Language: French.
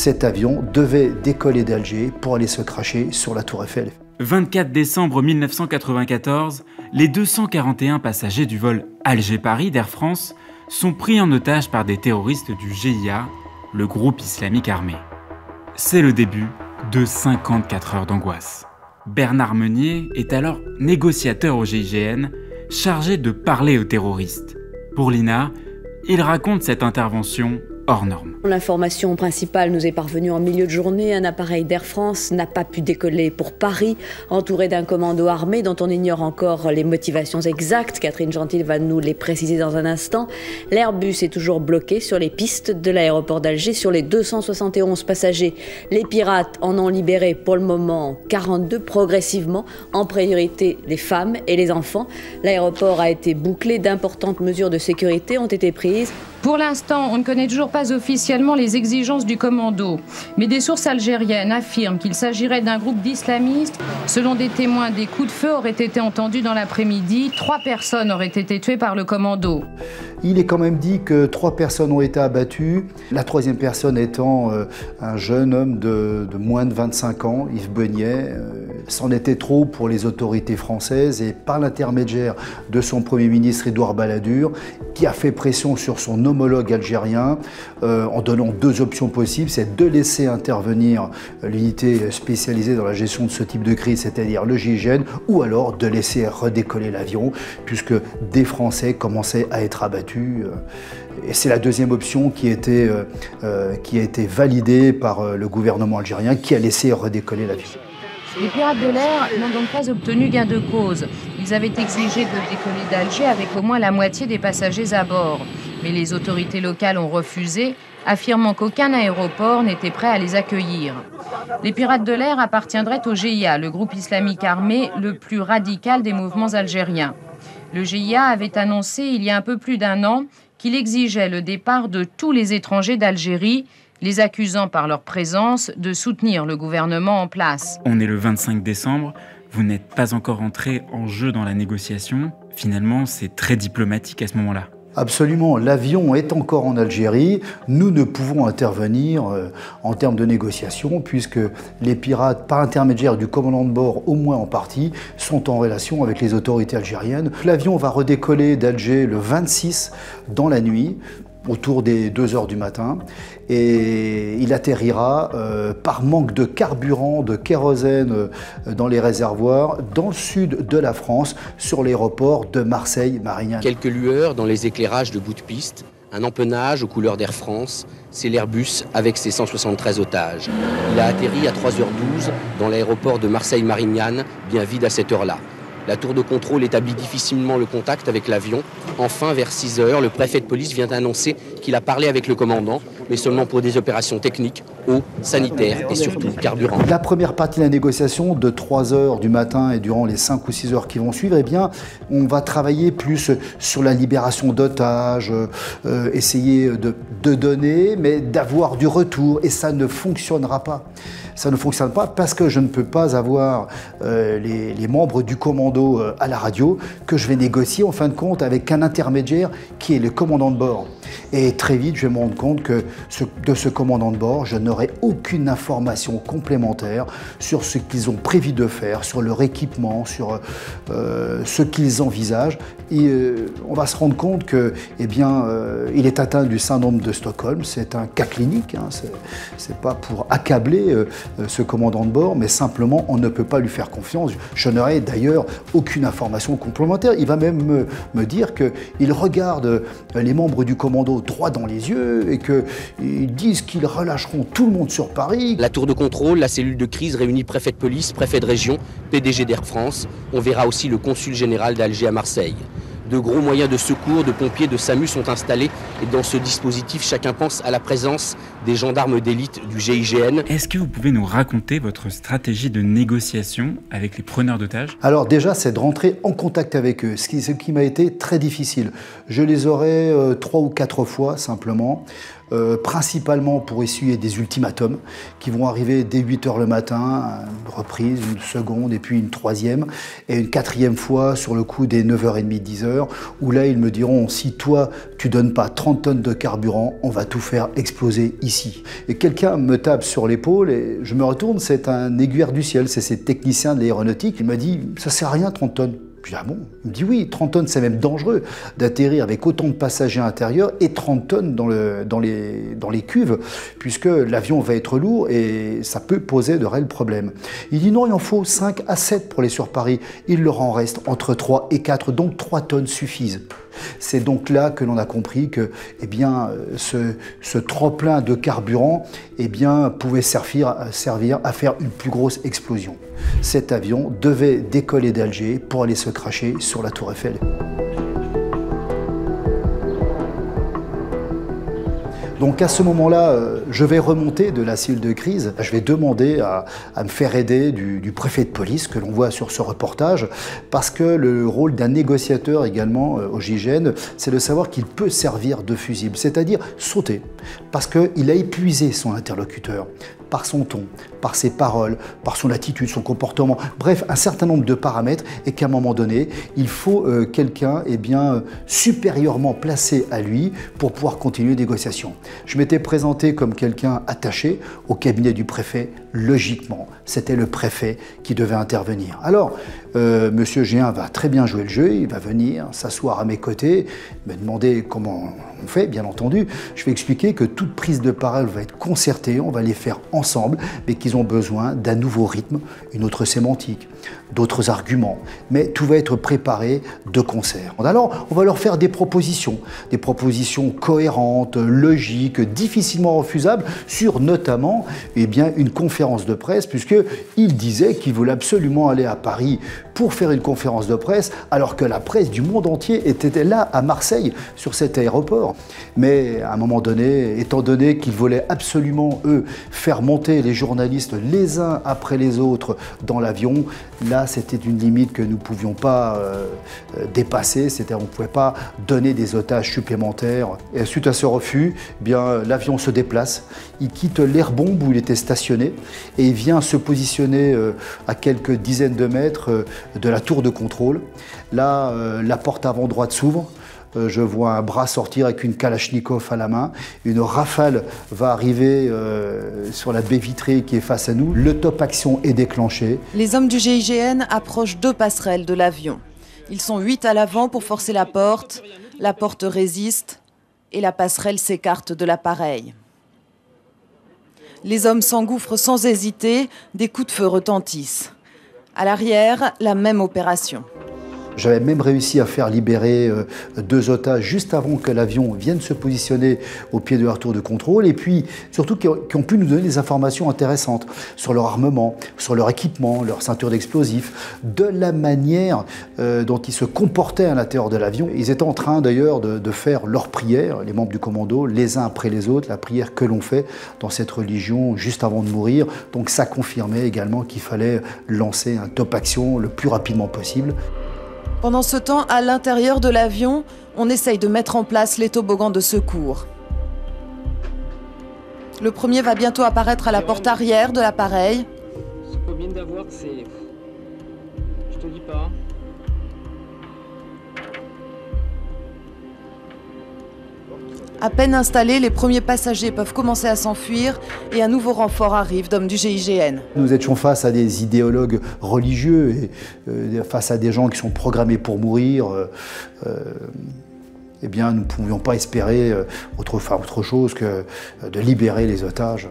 cet avion devait décoller d'Alger pour aller se cracher sur la Tour Eiffel. 24 décembre 1994, les 241 passagers du vol Alger-Paris d'Air France sont pris en otage par des terroristes du GIA, le groupe islamique armé. C'est le début de 54 heures d'angoisse. Bernard Meunier est alors négociateur au GIGN, chargé de parler aux terroristes. Pour l'INA, il raconte cette intervention hors norme. L'information principale nous est parvenue en milieu de journée. Un appareil d'Air France n'a pas pu décoller pour Paris, entouré d'un commando armé dont on ignore encore les motivations exactes. Catherine Gentil va nous les préciser dans un instant. L'Airbus est toujours bloqué sur les pistes de l'aéroport d'Alger. Sur les 271 passagers, les pirates en ont libéré pour le moment 42, progressivement, en priorité les femmes et les enfants. L'aéroport a été bouclé, d'importantes mesures de sécurité ont été prises. Pour l'instant, on ne connaît toujours pas officiellement les exigences du commando, mais des sources algériennes affirment qu'il s'agirait d'un groupe d'islamistes. Selon des témoins, des coups de feu auraient été entendus dans l'après-midi. 3 personnes auraient été tuées par le commando. Il est quand même dit que 3 personnes ont été abattues, la 3e personne étant un jeune homme de moins de 25 ans, Yves Beugnet. C'en était trop pour les autorités françaises et par l'intermédiaire de son Premier ministre Édouard Balladur, qui a fait pression sur son homologue algérien en donnant 2 options possibles, c'est de laisser intervenir l'unité spécialisée dans la gestion de ce type de crise, c'est-à-dire le GIGN, ou alors de laisser redécoller l'avion, puisque des Français commençaient à être abattus. Et c'est la 2e option qui a été validée par le gouvernement algérien, qui a laissé redécoller l'avion. Les pirates de l'air n'ont donc pas obtenu gain de cause. Ils avaient exigé de décoller d'Alger avec au moins la moitié des passagers à bord. Mais les autorités locales ont refusé, affirmant qu'aucun aéroport n'était prêt à les accueillir. Les pirates de l'air appartiendraient au GIA, le groupe islamique armé le plus radical des mouvements algériens. Le GIA avait annoncé il y a un peu plus d'1 an qu'il exigeait le départ de tous les étrangers d'Algérie, les accusant par leur présence de soutenir le gouvernement en place. On est le 25 décembre, vous n'êtes pas encore entré en jeu dans la négociation. Finalement, c'est très diplomatique à ce moment-là. Absolument, l'avion est encore en Algérie, nous ne pouvons intervenir en termes de négociation puisque les pirates, par intermédiaire du commandant de bord, au moins en partie, sont en relation avec les autorités algériennes. L'avion va redécoller d'Alger le 26 dans la nuit, autour des 2 heures du matin, et il atterrira par manque de carburant, de kérosène dans les réservoirs, dans le sud de la France, sur l'aéroport de Marseille-Marignane. Quelques lueurs dans les éclairages de bout de piste, un empennage aux couleurs d'Air France, c'est l'Airbus avec ses 173 otages. Il a atterri à 3h12 dans l'aéroport de Marseille-Marignane, bien vide à cette heure-là. La tour de contrôle établit difficilement le contact avec l'avion. Enfin, vers 6 heures, le préfet de police vient annoncer qu'il a parlé avec le commandant, mais seulement pour des opérations techniques, eau, sanitaire et surtout carburant. La première partie de la négociation, de 3 heures du matin et durant les 5 ou 6 heures qui vont suivre, eh bien, on va travailler plus sur la libération d'otages, essayer de donner, mais d'avoir du retour, et ça ne fonctionnera pas. Ça ne fonctionne pas parce que je ne peux pas avoir les membres du commando à la radio que je vais négocier en fin de compte avec un intermédiaire qui est le commandant de bord. Et très vite, je vais me rendre compte que de ce commandant de bord, je n'aurai aucune information complémentaire sur ce qu'ils ont prévu de faire, sur leur équipement, sur ce qu'ils envisagent. Et on va se rendre compte que, eh bien, il est atteint du syndrome de Stockholm. C'est un cas clinique. Hein, c'est pas pour accabler ce commandant de bord, mais simplement on ne peut pas lui faire confiance. Je n'aurai d'ailleurs aucune information complémentaire. Il va même me dire qu'il regarde les membres du commando droit dans les yeux et qu'ils disent qu'ils relâcheront tout le monde sur Paris. La tour de contrôle, la cellule de crise réunit préfet de police, préfet de région, PDG d'Air France. On verra aussi le consul général d'Alger à Marseille. De gros moyens de secours, de pompiers, de SAMU sont installés. Et dans ce dispositif, chacun pense à la présence des gendarmes d'élite du GIGN. Est-ce que vous pouvez nous raconter votre stratégie de négociation avec les preneurs d'otages? Alors déjà, c'est de rentrer en contact avec eux, ce qui m'a été très difficile. Je les aurais 3 ou 4 fois simplement. principalement pour essuyer des ultimatums qui vont arriver dès 8 h le matin, une reprise, une seconde et puis une troisième et une quatrième fois sur le coup des 9h30, 10 h, où là ils me diront si toi tu donnes pas 30 tonnes de carburant, on va tout faire exploser ici. Et quelqu'un me tape sur l'épaule et je me retourne, c'est un aiguilleur du ciel, c'est ces techniciens de l'aéronautique, il m'a dit ça sert à rien 30 tonnes. Je dis, ah bon? Il me dit oui, 30 tonnes, c'est même dangereux d'atterrir avec autant de passagers à l'intérieur et 30 tonnes dans les cuves, puisque l'avion va être lourd et ça peut poser de réels problèmes. Il dit non, il en faut 5 à 7 pour les sur Paris. Il leur en reste entre 3 et 4, donc 3 tonnes suffisent. C'est donc là que l'on a compris que eh bien, ce trop-plein de carburant eh bien, pouvait servir à faire une plus grosse explosion. Cet avion devait décoller d'Alger pour aller se cracher sur la Tour Eiffel. Donc à ce moment-là, je vais remonter de la cellule de crise. Je vais demander à me faire aider du préfet de police que l'on voit sur ce reportage, parce que le rôle d'un négociateur également au GIGN, c'est de savoir qu'il peut servir de fusible, c'est-à-dire sauter, parce qu'il a épuisé son interlocuteur par son ton, par ses paroles, par son attitude, son comportement, bref, un certain nombre de paramètres, et qu'à un moment donné, il faut quelqu'un eh bien, supérieurement placé à lui pour pouvoir continuer les négociations. Je m'étais présenté comme quelqu'un attaché au cabinet du préfet, logiquement, c'était le préfet qui devait intervenir. Alors, Monsieur Géin va très bien jouer le jeu, il va venir s'asseoir à mes côtés, me demander comment on fait, bien entendu. Je vais expliquer que toute prise de parole va être concertée, on va les faire ensemble, mais qu'ils ont besoin d'un nouveau rythme, une autre sémantique, d'autres arguments. Mais tout va être préparé de concert. Alors, on va leur faire des propositions cohérentes, logiques, difficilement refusables, sur notamment eh bien, une conférence de presse, puisqu'il disait qu'il voulait absolument aller à Paris pour faire une conférence de presse, alors que la presse du monde entier était là, à Marseille, sur cet aéroport. Mais à un moment donné, étant donné qu'ils voulaient absolument, eux, faire monter les journalistes les uns après les autres dans l'avion, là, c'était une limite que nous ne pouvions pas dépasser, c'est-à-dire on ne pouvait pas donner des otages supplémentaires. Et suite à ce refus, eh bien, l'avion se déplace, il quitte l'air-bombe où il était stationné et il vient se positionner à quelques dizaines de mètres de la tour de contrôle. Là, la porte avant droite s'ouvre. Je vois un bras sortir avec une Kalachnikov à la main. Une rafale va arriver sur la baie vitrée qui est face à nous. Le top action est déclenché. Les hommes du GIGN approchent 2 passerelles de l'avion. Ils sont 8 à l'avant pour forcer la porte résiste et la passerelle s'écarte de l'appareil. Les hommes s'engouffrent sans hésiter, des coups de feu retentissent. À l'arrière, la même opération. J'avais même réussi à faire libérer 2 otages juste avant que l'avion vienne se positionner au pied de leur tour de contrôle, et puis surtout qui ont pu nous donner des informations intéressantes sur leur armement, sur leur équipement, leur ceinture d'explosifs, de la manière dont ils se comportaient à l'intérieur de l'avion. Ils étaient en train d'ailleurs de faire leur prière, les membres du commando, les uns après les autres, la prière que l'on fait dans cette religion juste avant de mourir. Donc ça confirmait également qu'il fallait lancer un top action le plus rapidement possible. Pendant ce temps, à l'intérieur de l'avion, on essaye de mettre en place les toboggans de secours. Le premier va bientôt apparaître à la porte arrière de l'appareil. Ce qu'on vient d'avoir, c'est... Je te dis pas. À peine installés, les premiers passagers peuvent commencer à s'enfuir et un nouveau renfort arrive d'hommes du GIGN. Nous étions face à des idéologues religieux et face à des gens qui sont programmés pour mourir. Eh bien, nous ne pouvions pas espérer autre chose que de libérer les otages.